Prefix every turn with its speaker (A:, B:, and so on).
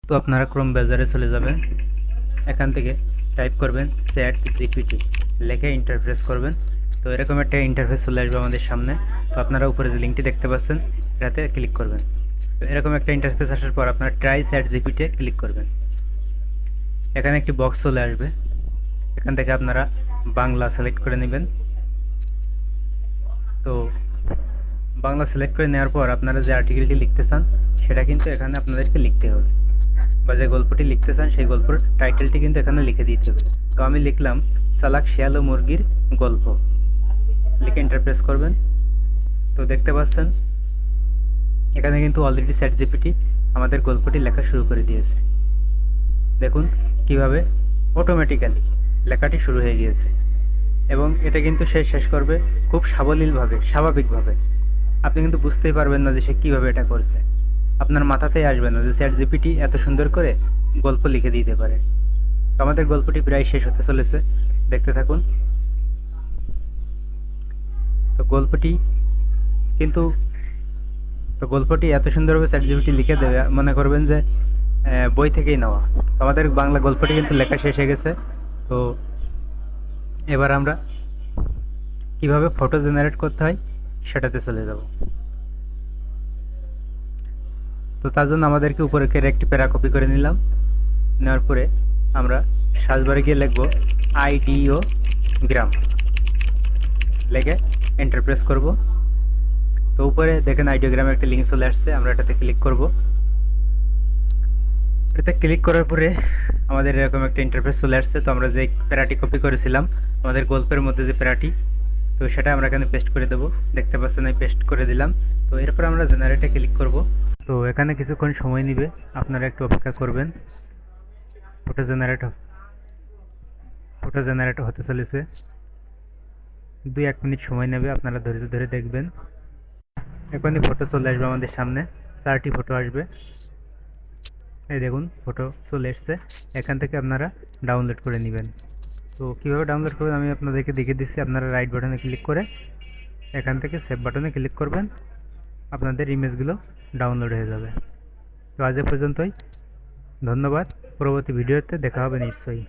A: তো আপনারা ক্রোম ব্রাউজারে চলে যাবেন। এখান থেকে টাইপ করবেন চ্যাট জিপিটি, লিখে ইন্টারফেস করবেন। তো এরকম একটা ইন্টারফেস চলে আসবে আমাদের সামনে। তো আপনারা উপরে যে লিঙ্কটি দেখতে পাচ্ছেন এটাতে ক্লিক করবেন। তো এরকম একটা ইন্টারফেস আসার পর আপনারা ট্রাই চ্যাট জিপিটি ক্লিক করবেন। এখানে একটি বক্স চলে আসবে, এখান থেকে আপনারা বাংলা সিলেক্ট করে নেবেন। তো বাংলা সিলেক্ট করে নেওয়ার পর আপনারা যে আর্টিকেলটি লিখতে চান সেটা কিন্তু এখানে আপনাদেরকে লিখতে হবে, বা যে গল্পটি লিখতে চান সেই গল্পের টাইটেলটি কিন্তু এখানে লিখে দিতে হবে। তো আমি লিখলাম চালাক শিয়াল ও মুরগির গল্প, লিখে এন্টার প্রেস করবেন। তো দেখতে পাচ্ছেন এখানে কিন্তু অলরেডি চ্যাট জিপিটি আমাদের গল্পটি লেখা শুরু করে দিয়েছে। দেখুন কিভাবে অটোমেটিক্যালি লেখাটি শুরু হয়ে গিয়েছে, এবং এটা কিন্তু সে শেষ করবে খুব সাবলীলভাবে, স্বাভাবিকভাবে। আপনি কিন্তু বুঝতেই পারবেন না যে সে কীভাবে এটা করছে, আপনার মাথাতেই আসবে না যে চ্যাট জিপিটি এত সুন্দর করে গল্প লিখে দিতে পারে। তো আমাদের গল্পটি প্রায় শেষ হতে চলেছে, দেখতে থাকুন। তো গল্পটি কিন্তু তো গল্পটি এত সুন্দরভাবে চ্যাট জিপিটি লিখে দেবে, মনে করবেন যে বই থেকেই নেওয়া। তো আমাদের বাংলা গল্পটি কিন্তু লেখা শেষ হয়ে গেছে। তো এবার আমরা কিভাবে ফটো জেনারেট করতে হয় সেটাতে চলে যাব। তো তার জন্য আমাদেরকে উপরের একটি প্যারা কপি করে নিলাম। নেওয়ার পরে আমরা সার্চ বারে গিয়ে লিখব আইডিও গ্রাম, লিখে এন্টার প্রেস করব। তো উপরে দেখেন আইডিওগ্রামে একটা লিঙ্ক চলে আসছে, আমরা এটাতে ক্লিক করব। এটাতে ক্লিক করার পরে আমাদের এরকম একটা ইন্টারফেস চলে আসছে। তো আমরা যে প্যারাটি কপি করেছিলাম আমাদের গল্পের মধ্যে যে প্যারাটি, তো সেটা আমরা এখানে পেস্ট করে দেব। দেখতে পাচ্ছেন আমি পেস্ট করে দিলাম। তো এরপর আমরা জেনারেটে ক্লিক করব। তো এখানে কিছুক্ষণ সময় নেবে, আপনারা একটু অপেক্ষা করবেন। ফটো জেনারেট হতে চলেছে, 2-1 মিনিট সময় নেবে, আপনারা ধৈর্য ধরে দেখবেন। এখনই ফটো চলে আসবে আমাদের সামনে, 4টি ফটো আসবে। এই দেখুন ফটো চলে এসছে, এখান থেকে আপনারা ডাউনলোড করে নেবেন। তো কীভাবে ডাউনলোড করবেন আমি আপনাদেরকে দেখিয়ে দিচ্ছি। আপনারা রাইট বাটনে ক্লিক করে এখান থেকে সেভ বাটনে ক্লিক করবেন, আপনাদের ইমেজগুলো ডাউনলোড হয়ে যাবে। তো আজ এ পর্যন্তই, ধন্যবাদ। পরবর্তী ভিডিওতে দেখা হবে নিশ্চয়ই।